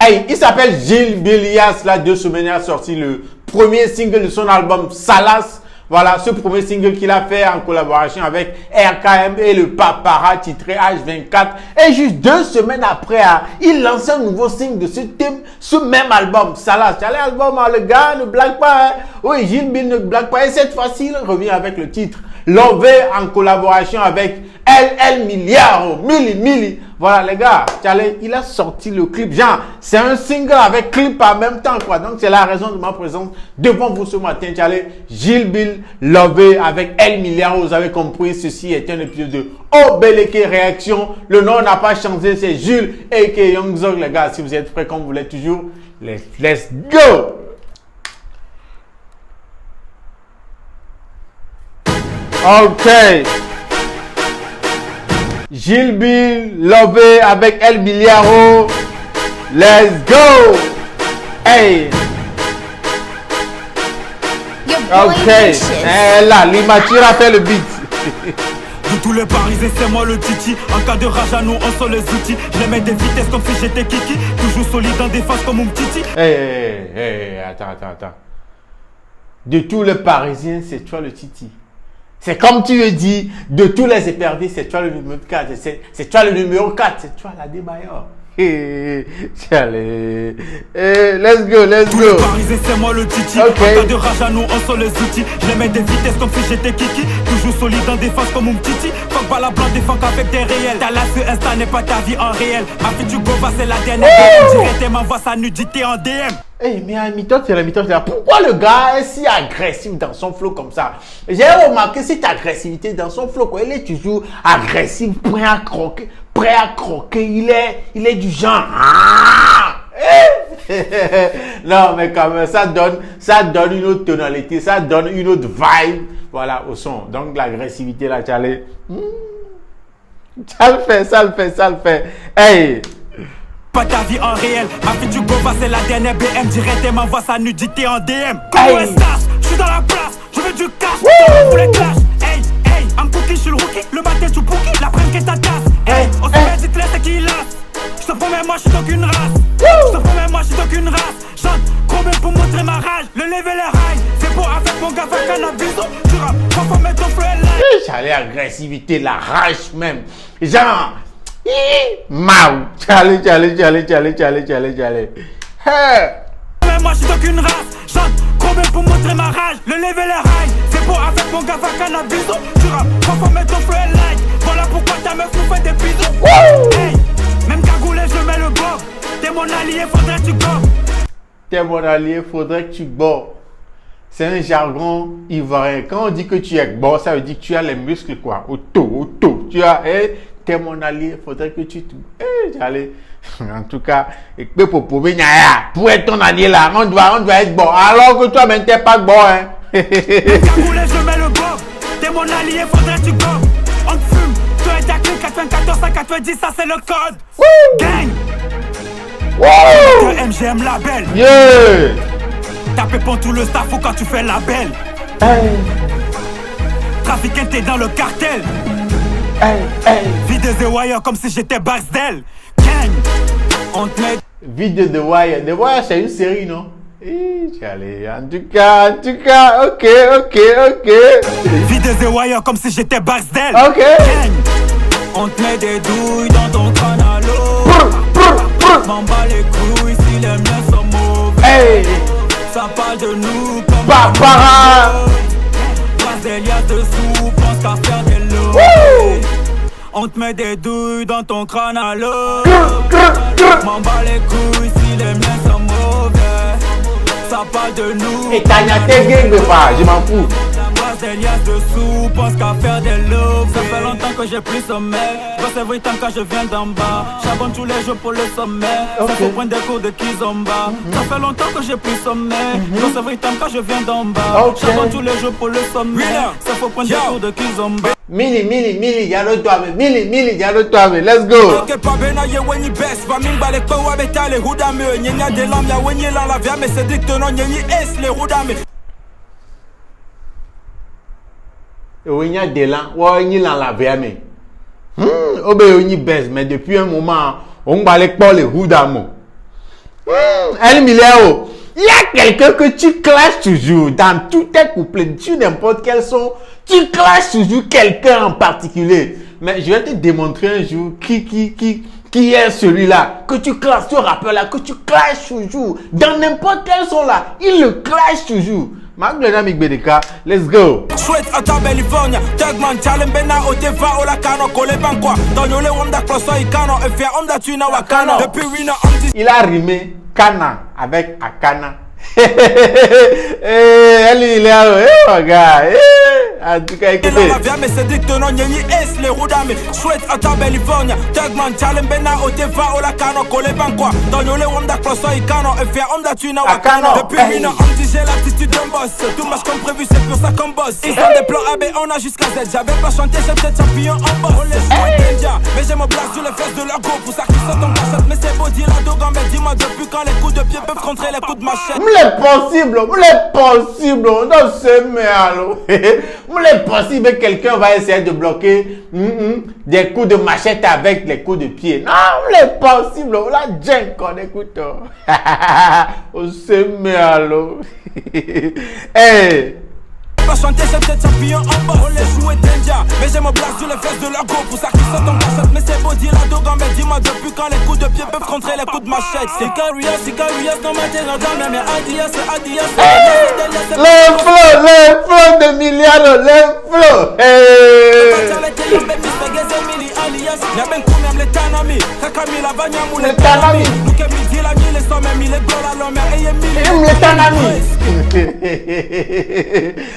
Hey, il s'appelle Gilles Bilias. Là, 2 semaines, il a sorti le premier single de son album Salas. Voilà, ce premier single qu'il a fait en collaboration avec RKM et le Papara titré H24. Et juste 2 semaines après, il lance un nouveau single de ce thème, ce même album, Salas. C'est l'album, le gars ne blague pas. Hein. Oui, Gilles Bill ne blague pas. Et cette fois-ci, il revient avec le titre Love en collaboration avec LL Milliard, Milli. Voilà les gars, il a sorti le clip. Genre, c'est un single avec clip en même temps quoi. Donc c'est la raison de ma présence devant vous ce matin. Gilles Bill, Love avec L Milliard. Vous avez compris, ceci est un épisode de Obeleke Réaction. Le nom n'a pas changé, c'est Jules aka Young Zog les gars. Si vous êtes prêts comme vous l'êtes toujours, let's go. Ok. Gilles Bill, Love avec El Biliaro. Let's go. Hey. Ok. Là, l'immature a fait le beat. De tous les Parisiens, c'est moi le Titi. En cas de rage à nous, on sort les outils. Je les mets des vitesses comme si j'étais Kiki. Toujours solide en défense comme mon Titi. Hey, attends. De tous les Parisiens, c'est toi le Titi. C'est comme tu le dis, de tous les éperdés, c'est toi le numéro 4. C'est toi le numéro 4. C'est toi la débailleur. Allez. Let's go. Tous les Parisiens, c'est moi le Titi. Okay. En cas de rage à nous, on sort les outils. Je les mets des vitesses comme si j'étais Kiki. Toujours solide en défense comme mon Titi. Fuck pas la blanc, défend qu'avec des réels. Ta life sur Insta n'est pas ta vie en réel. Ma fille du Gova, c'est la dernière. Direct, m'envoie sa nudité en DM. Hey, mais à mi-temps, c'est la mi-temps. Pourquoi le gars est si agressif dans son flow comme ça? J'ai remarqué cette agressivité dans son flow. Quoi. Il est toujours agressif, prêt à croquer. Il est du genre. Non, mais quand même, ça donne une autre tonalité, ça donne une autre vibe. Voilà, au son. Donc, l'agressivité là, Charlie. Ça le fait. Hey! Pas ta vie en réel, ma fille du Gova c'est la dernière BM. Direct m'envoie sa nudité en DM. Comment est-ce je suis dans la place, je veux du cash. Pour les clashs, hey, I'm cookie, je suis le rookie. Le matin tu bookie, la prenne qu'est ta tasse. Hey, on se met dites-les c'est qui lasse. Je te promets moi je suis donc une race. Chante combien pour montrer ma rage. Le level est high, c'est beau avec mon gars fait cannabis. Tu rappes, faut mettre ton flow et là. J'allais agressivité, la rage même. Genre Mau, Charlie. Hey. Moi je suis donc une race, chante combien pour montrer ma rage. Le level est high, c'est beau avec mon gars fait cannabis. Tu rappes, faut mettre ton flow et like. Voilà pourquoi ta meuf nous fait des bisous. Hey, même cagoulé je mets le bob. T'es mon allié, faudrait que tu bois. C'est un jargon ivoirien. Quand on dit que tu es bon, ça veut dire que tu as les muscles quoi. Auto. Tu as, t'es mon allié, faudrait que tu te... Allez. En tout cas, pour être ton allié là, on doit être bon. Alors que toi, même t'es pas bon, hein. Cagoulé, je mets le bob. T'es mon allié, faudrait que tu gobes. On te fume. Toi et ta clique 94, 190, ça c'est le code. Gang. MGM label. Yeah. Tapez pour tout le staff ou quand tu fais la belle. Trafiquant t'es dans le cartel. Vide The Wire comme si j'étais Baxdel. Gang. On te met. Vide The Wire. The Wire c'est une série non? Allez, en tout cas, ok. Vide The Wire comme si j'étais Baxdel. Ok. Gang. On te met des douilles dans ton crâne à l'eau. M'en bats les couilles si les miens sont mauvais. Hey. Ça parle de nous comme Papara. Brasilia dessous, pense qu'à faire des lots. On te met des douilles dans ton crâne à l'eau. M'en bats les couilles si les miens sont mauvais. Ça parle de nous. Et t'as gang de pas, je m'en fous. Brasilia dessous, pense qu'à faire des lots. Ça fait longtemps que j'ai plus sommeil. Je bosse every time quand je viens d'en bas. Charbonne tous les jours pour le sommet. Ça faut prendre des cours de Kizomba. Ça fait longtemps que j'ai plus sommeil. Je bosse every time quand je viens d'en bas. Charbonne tous les jours pour le sommet. Ça faut prendre des cours de Kizomba. Mili, yalo toi, Mili, yalo toi, let's go. Ok, pas bena ye wenyi best. Va mimba le kwa betale hudame. Nyenya de lam ya wenyi la la via. Mais c'est dictonon nyenyi es les hudame. Onya Delan, Onya la verme. Obe Oni best, mais depuis un moment, on va les pas les Houdamo. El Miliao, il y a quelqu'un que tu clashes toujours dans tous tes couplets, sur n'importe quel son, tu clashes toujours quelqu'un en particulier. Mais je vais te démontrer un jour qui est celui-là, que tu clashes, ce rappeur-là, que tu clashes toujours. Dans n'importe quel son là, il le clash toujours. Magdalena Bdk, let's go. Sweat à ta California, Tagman, Chalem Bena, Oteva, Olakano, Kolebankwa, Donyole Wanda Kloso Ikano, et fait Onda Tuna Wakano. Depuis Wina Amdi. Il a rimé Kana avec Akana. Elle il est mon gars. En tout cas, écoutez. Mais c'est dit que non, Yeni S, les Roudame, Sweat à ta California, Tagman, Chalem Bena, Oteva, Olakano, Kolebankwa, Donyole Wanda Kloso Ikano, et fait Onda Tuna Wakano. Depuis Wina Amdi, j'ai l'attitude d'un boss. Tout marche comme prévu, c'est pour ça qu'on bosse. Ils ont des plans AB, on a jusqu'à Z. J'avais pas chanté, j'ai peut-être champion en boss. On les joue déjà, mais j'ai mon blague sur les fesses de leur go. Pour ça qu'ils sautent en cachette, mais c'est beau dire la dogan. Mais dis-moi depuis quand les coups de pied peuvent contrer les coups de machette. M'l'est possible, non c'est malo. M'l'est possible, quelqu'un va essayer de bloquer des coups de machette avec les coups de pied. Non, m'l'est possible, la gente qu'on écoute. Oh c'est malo. Hey. Pas chanter, j'ai peut-être champion en boss. On les joue déjà, mais j'ai mon blague sur les fesses de leur go. Pour ça qu'ils sautent en cachette, mais c'est beau dire la dogan. Mais dis-moi depuis quand les coups de pied peuvent contrer les coups de machette. C'est Carias, dans ma tête, mais Adias, c'est Adias. Les flots de milliards, les flots. Hey.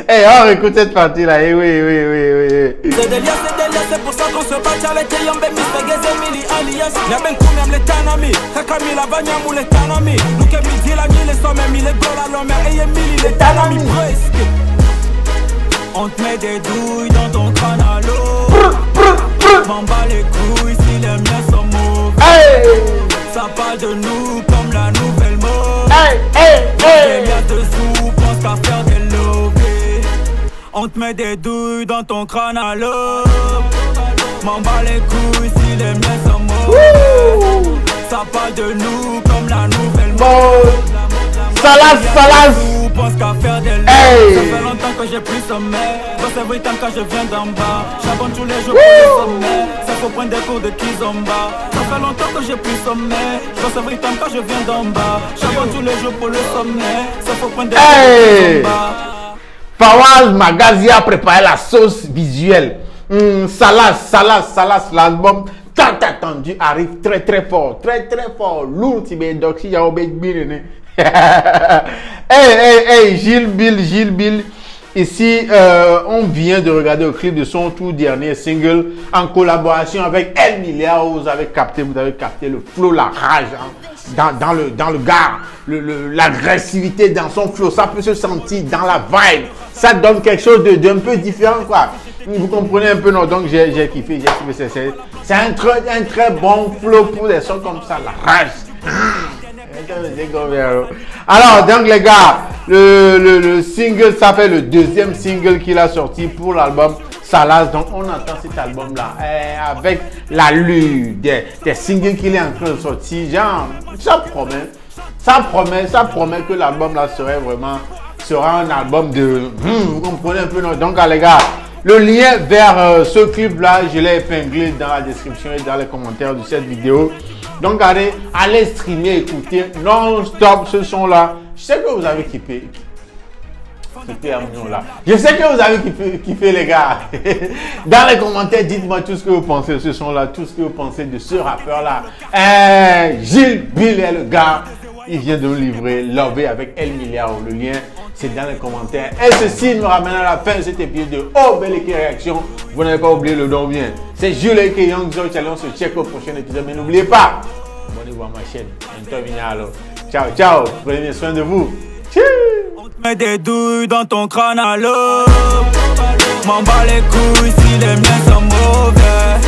Hey, on écoute cette partie là. Eh, oui. C'est délire, c'est pour ça qu'on se bat. Avec les yambes, Mr. Gezemili, alias. Y'a ben combien les tanami. Kakami, la bagnamou, les tanami. Nous qui midi, la nuit, les sommets, les gols à l'homme. Et Emily, les tanami, presque. On te met des douilles dans ton crâne à l'eau. M'en bats les couilles si les miens sont mauvais. Hey. Ça parle de nous comme la nouvelle mode. Les liens de sous pensent qu'à faire des lobbies. On te met des douilles dans ton crâne à l'eau. M'en bats les couilles si les miens sont mauvais. Ça parle de nous comme la nouvelle mode. Salas. Pense qu'à faire des lobbies. Hey. Ça fait longtemps que j'ai plus sommeil. Dans ces bruits quand je viens d'en bas. J'abonne tous les jours pour le sommet. Ça faut prendre des cours de Kizomba. Ça fait longtemps que j'ai plus sommeil. Dans ces bruits quand je viens d'en bas. J'abonne tous les jours pour le sommet. Ça faut prendre des cours de Kizomba. Fawaz Magazi a préparé la sauce visuelle. Salas, l'album tant attendu arrive très fort. Lourd, Tibedoxi, Yaobé Birene. Hey, Gilles Bill. Ici, on vient de regarder le clip de son tout dernier single en collaboration avec El Miliao. Vous avez capté le flow, la rage dans le gars, l'agressivité dans son flow. Ça peut se sentir dans la vibe. Ça donne quelque chose d'un peu différent, quoi. Vous comprenez un peu, non? Donc j'ai kiffé. C'est un très bon flow pour des sons comme ça, la rage. Alors donc les gars, le single, ça fait le deuxième single qu'il a sorti pour l'album Salas. Donc on entend cet album là avec l'allure des singles qu'il est en train de sortir. Genre ça promet que l'album là sera un album de vous comprenez un peu, non? Donc les gars, le lien vers ce clip là, je l'ai épinglé dans la description et dans les commentaires de cette vidéo. Donc allez streamer, écouter non-stop ce son là. Je sais que vous avez kiffé là. Je sais que vous avez kiffé les gars. Dans les commentaires, dites-moi tout ce que vous pensez de ce son là, tout ce que vous pensez de ce rappeur là. Gilles Bill est le gars. Il vient de nous livrer Lové avec El Miliao. Le lien, c'est dans les commentaires. Et ceci nous ramène à la fin de cet épisode de Obeleke Réaction. Vous n'avez pas oublié le don bien. C'est Jules Eke Young Zoe. On se check au prochain épisode. Mais n'oubliez pas, abonnez-vous à ma chaîne. Ciao. Prenez bien soin de vous. On te met des douilles dans ton crâne à l'eau. M'en bats les couilles si les miens sont mauvais.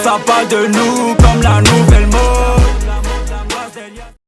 Ça parle de nous comme la nouvelle mode.